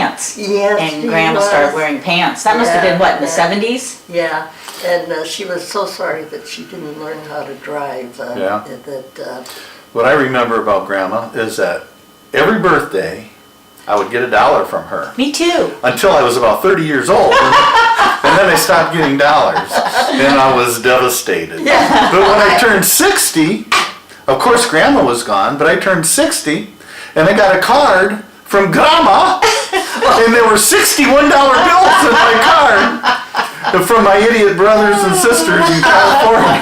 pants. Yes, And she Grandma was. started wearing pants. That must have been, what, in the Yeah. 70s? Yeah, and she was so sorry that she didn't learn how to drive. Yeah. That What I remember about Grandma is that every birthday, I would get $1 from her. Me too. Until I was about 30 years old. And then I stopped getting dollars. And I was devastated. Yeah. But when I turned 60, of course Grandma was gone, but I turned 60 and I got a card from Grandma and there were $61 bills in my card from my idiot brothers and sisters in California.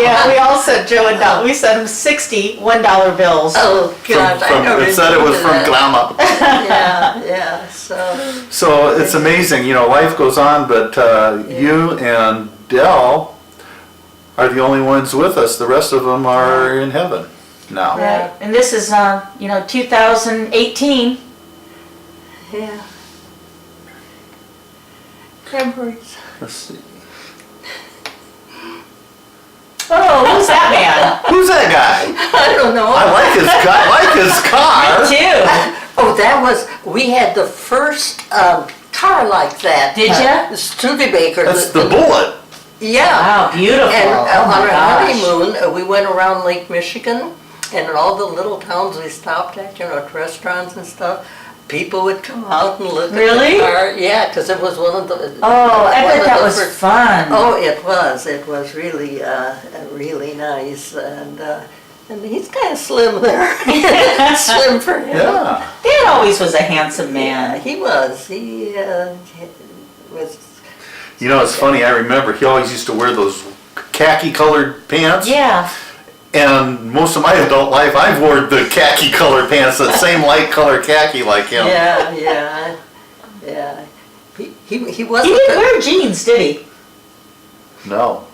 Yeah, we all sent Joe a dollar. We sent him 60 $1 bills. oh gosh, I know. It said it was from Grandma. Yeah. So it's amazing, you know, life goes on, but you and Dell are the only ones with us. The rest of them are in heaven now. Right. And this is, 2018. Yeah. Memories. Let's see. Oh, who's that man? Who's that guy? I don't know. I like his car. Me too. Oh, that was, we had the first car like that. Did ya? The Studebaker. That's the Bullet. Yeah. Wow, beautiful. And Oh my on our gosh. honeymoon, we went around Lake Michigan, and in all the little towns we stopped at, at restaurants and stuff, people would come out and look Really? at the car. Yeah, because it was one of the... Oh, I one bet of that the was first- fun. Oh, it was. It was really, really nice. And he's kind of slim there. Slim for him. Yeah. Dad always was a handsome Yeah, man. he was. He was... You know, it's funny. I remember he always used to wear those khaki-colored pants. Yeah. And most of my adult life, I've worn the khaki-colored pants, that same light color khaki like him. Yeah. He He wasn't... didn't wear jeans, did he? No.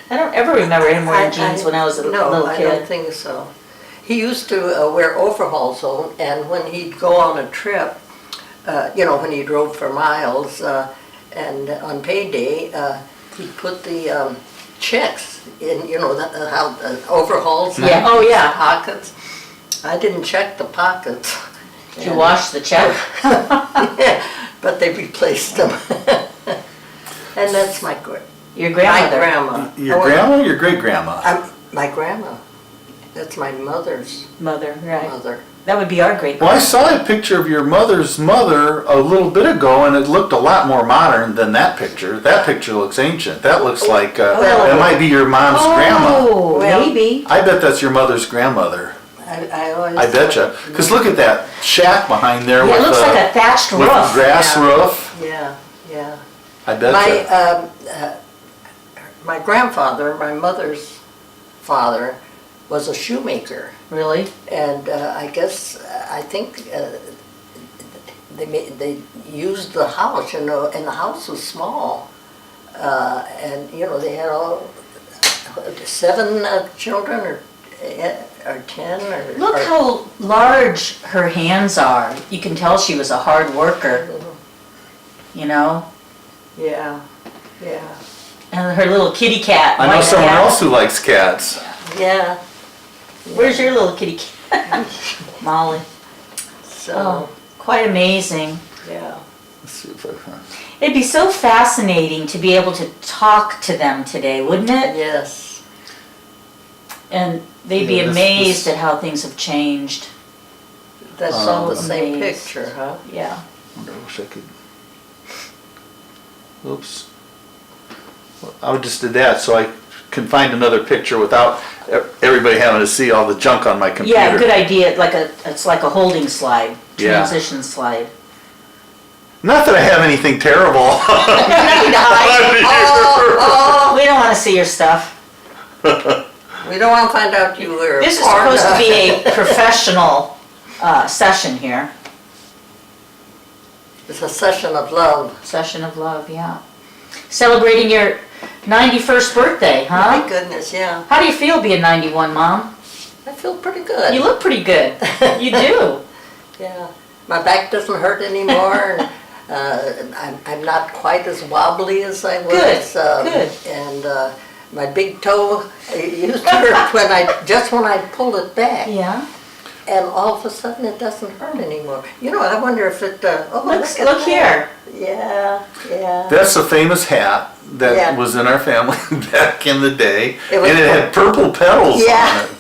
I don't ever remember him wearing jeans when I was a little No, I don't kid. think so. He used to wear overalls, though, and when he'd go on a trip, when he drove for miles, and on payday, he'd put the checks in, how the overalls Yeah. have Oh, yeah. pockets. I didn't check the pockets. Did you wash the check? Yeah, but they replaced them. And that's my Your grandmother. grandma. Your grandma or your great-grandma? My grandma. That's my mother's Mother, right. mother. That would be our great Well, I saw a picture of your mother's mother a little bit ago, and it looked a lot more modern than that picture. That picture looks ancient. That looks like, that might be your mom's grandma. Oh, Well, maybe. I bet that's your mother's grandmother. I always I betcha. Because look at that shack behind there Yeah, with it looks like a thatched with roof. grass Yeah. roof. Yeah. I betcha. My grandfather, my mother's father, was a shoemaker, Really? and I think they used the house, and the house was small, and they had all 7 children or 10 or. Look how large her hands are. You can tell she was a hard worker, Yeah. And her little kitty cat. I know white someone cat. else who likes cats. Yeah. Where's your little kitty cat? Molly. So. Oh, quite amazing. Yeah. Let's see if I can. It'd be so fascinating to be able to talk to them today, wouldn't it? Yes. And they'd be Yeah, amazed at how things have changed. That's all the same amazed. picture, huh? Yeah. I wish I could. Oops. Well, I just did that so I can find another picture without everybody having to see all the junk on my computer. Yeah, good idea. It's like a holding slide, Yeah. transition slide. Not that I have anything terrible. We don't want to see your stuff. We don't want to find out you were. This is supposed to be a professional session here. It's a session of love. Session of love, yeah. Celebrating your 91st birthday, My huh? goodness, yeah. How do you feel being 91, Mom? I feel pretty good. You look pretty good. You do. Yeah. My back doesn't hurt anymore. I'm not quite as wobbly as I was. Good. And my big toe used to hurt when I pulled it back. Yeah. and all of a sudden it doesn't hurt anymore. You know, I wonder if it, Look at here. Yeah, yeah. That's a famous hat that Yeah. was in our family back in the day, It was and it had purple petals Yeah. on it.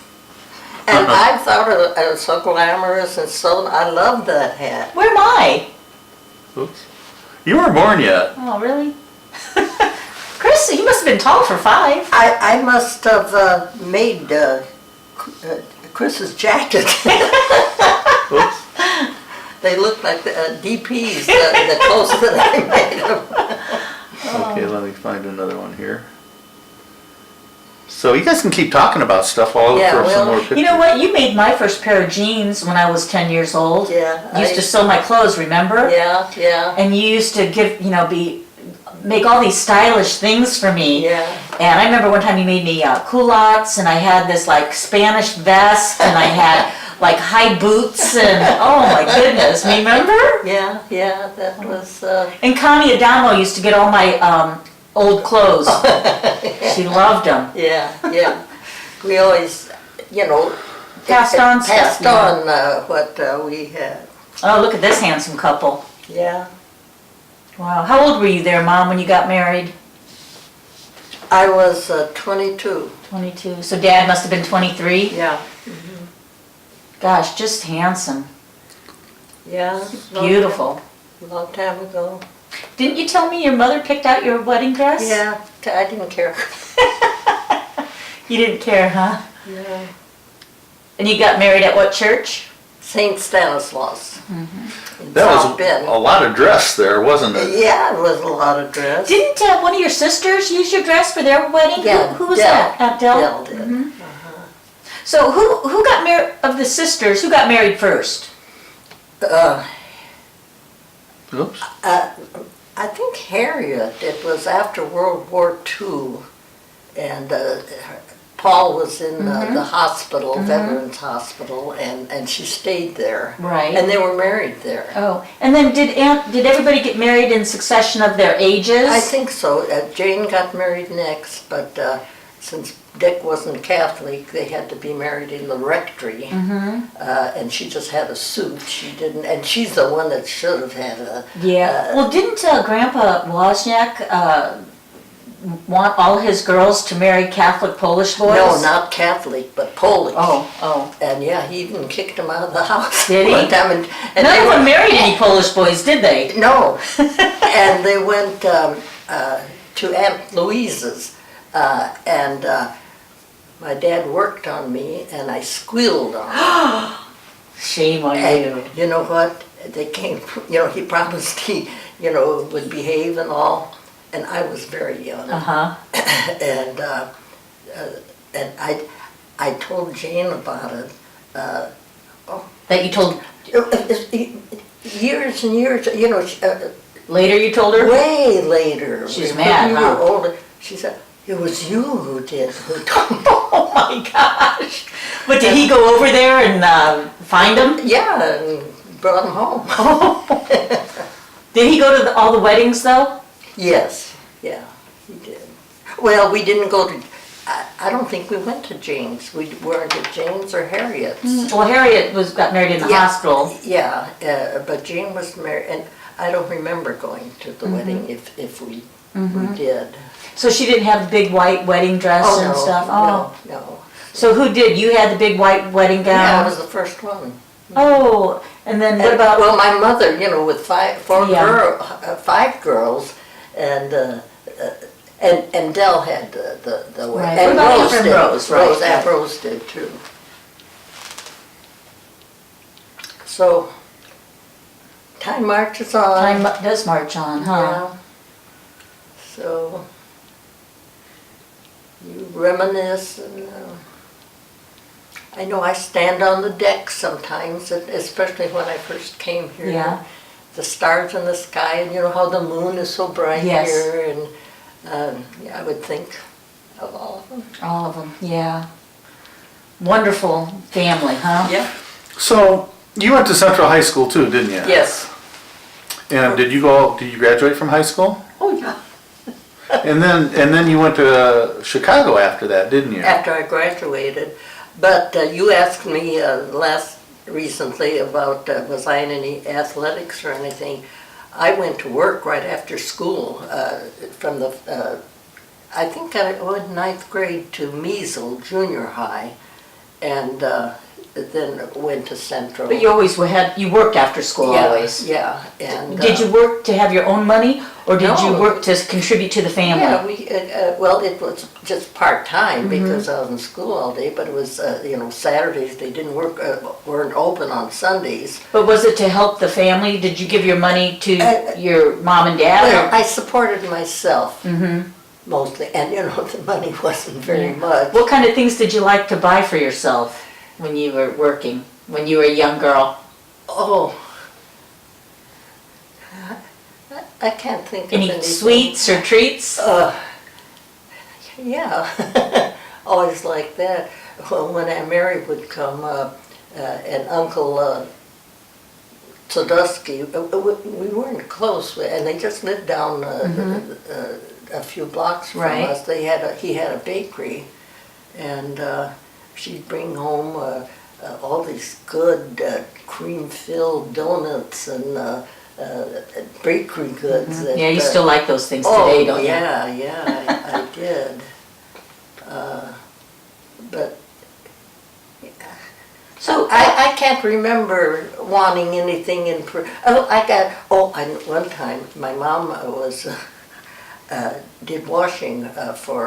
And I thought it was so glamorous and so, I loved that hat. Where am I? Oops. You weren't born yet. Oh, really? Chris, you must have been tall for 5. I must have made Chris's jacket. Oops. They look like the DPs, the clothes that I made them. Okay, let me find another one here. So you guys can keep talking about stuff while I look Yeah, for some well, more pictures. You know what? You made my first pair of jeans when I was 10 years old. Yeah. You used to sew my clothes, remember? Yeah, yeah, And you used to make all these stylish things for me. yeah. And I remember one time you made me culottes, and I had this like Spanish vest, and I had like high boots, and oh my goodness, remember? Yeah, yeah, that was, And Connie Adamo used to get all my old clothes. She loved them. yeah, yeah. We always, you know, Passed on stuff, Passed yeah. on what we had. Oh, look at this handsome couple. Yeah. Wow. How old were you there, Mom, when you got married? I was 22. 22. So Dad must have been 23? Yeah. Gosh, just handsome. Yeah. Beautiful. Long time ago. Didn't you tell me your mother picked out your wedding dress? Yeah, I didn't care. You didn't care, huh? Yeah. And you got married at what church? St. Stanislaus. In That South was Bend. a lot of dress there, wasn't it? Yeah, it was a lot of dress. Didn't one of your sisters use your dress for their wedding? Yeah, Who was Dell. that? Aunt Dell? Dell did. Mhm. So who got married, of the sisters, who got married first? Oops. I think Harriet, it was after World War II, and Paul was in the hospital, Veterans Hospital, and she stayed there. Right. And they were married there. Oh, and then did everybody get married in succession of their ages? I think so. Jane got married next, but since Dick wasn't Catholic, they had to be married in the rectory. And she just had a suit. She didn't, and she's the one that should have had a. Yeah. Well, didn't Grandpa Wozniak want all his girls to marry Catholic Polish boys? No, not Catholic, but Polish. Oh. And yeah, he even kicked them out of the house. Did he? One time, and None they of were- them married any Polish boys, did they? No. And they went to Aunt Louise's, and my dad worked on me, and I squealed on him. Shame on you. And you know what? They came, he promised he, would behave and all, and I was very young. Uh-huh. And I told Jane about it. That you told, Years and years, later you told her? way later. She's when mad, we huh? were older, she said, "It was you who told me." Oh my gosh. But did he go over there and find them? Yeah, and brought him home. Did he go to all the weddings though? Yes, yeah, he did. Well, we didn't go to, I don't think we went to Jane's. We weren't at Jane's or Harriet's. Well, Harriet got married in the Yeah. hospital. Yeah, but Jane was married, and I don't remember going to the wedding if we did. So she didn't have the big white wedding dress Oh, and no, stuff? no. So who did? You had the big white wedding gown? Yeah, I was the first one. Oh, and then what about? Well, my mother, with Yeah. 5 girls, and Dell had the way. Right. And What about Rose Aunt did. Rose? Right, Rose, Aunt right. Rose did too. So, time marches on. Time does march on, huh? Yeah. So, you reminisce, and I know I stand on the deck sometimes, especially when I first came here. Yeah. The stars in the sky, and how the moon is so bright Yes. here, and I would think of all of them. All of them, yeah. Wonderful family, huh? Yeah. So you went to Central High School too, didn't you? Yes. And did you graduate from high school? Oh, yeah. And then you went to Chicago after that, didn't you? After I graduated. But you asked me recently about was I in any athletics or anything. I went to work right after school from the, I think I went ninth grade to Measle Junior High, and then went to Central. But you always you worked after school Yeah, always. yeah, and Did you work to have your own money, or did you No. work to contribute to the family? Yeah, well, it was just part-time because I was in school all day, but it was, Saturdays, they didn't work, weren't open on Sundays. But was it to help the family? Did you give your money to your mom and dad? Well, or- I supported myself mostly, and the money wasn't very much. What kind of things did you like to buy for yourself when you were working, when you were a young girl? Oh, I can't think of Any anything. sweets or treats? Yeah, always like that. Well, when Aunt Mary would come, and Uncle Sadusky, we weren't close, and they just lived down a few blocks from Right. us. He had a bakery, and she'd bring home all these good cream-filled donuts and bakery goods. That, Yeah, you still like those things today, don't you? yeah, I did. But So I can't remember wanting anything in. One time my mom was did washing for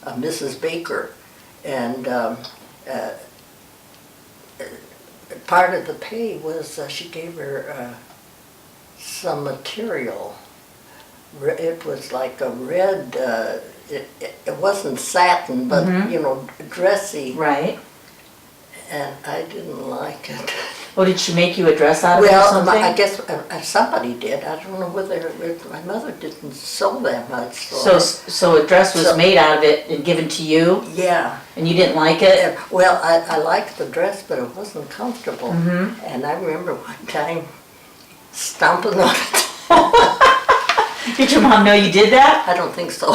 Mrs. Baker, and part of the pay was she gave her some material. It was like a red. It wasn't satin, but dressy. right. And I didn't like it. Well, did she make you a dress out of it or Well, something? I guess somebody did. I don't know whether my mother didn't sew that much. So a dress was made out of it and given to you, Yeah. and you didn't like it? Well, I liked the dress, but it wasn't comfortable. And I remember one time stomping on it. Did your mom know you did that? I don't think so.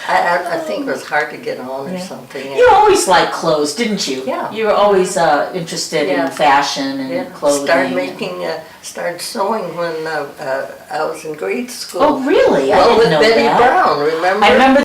I think it was hard to get on or something. You always liked clothes, didn't you? Yeah. You were always interested Yeah. in fashion and clothing. Started sewing when I was in grade school. Oh, really? I Well, didn't with know Betty that. Brown, remember? I remember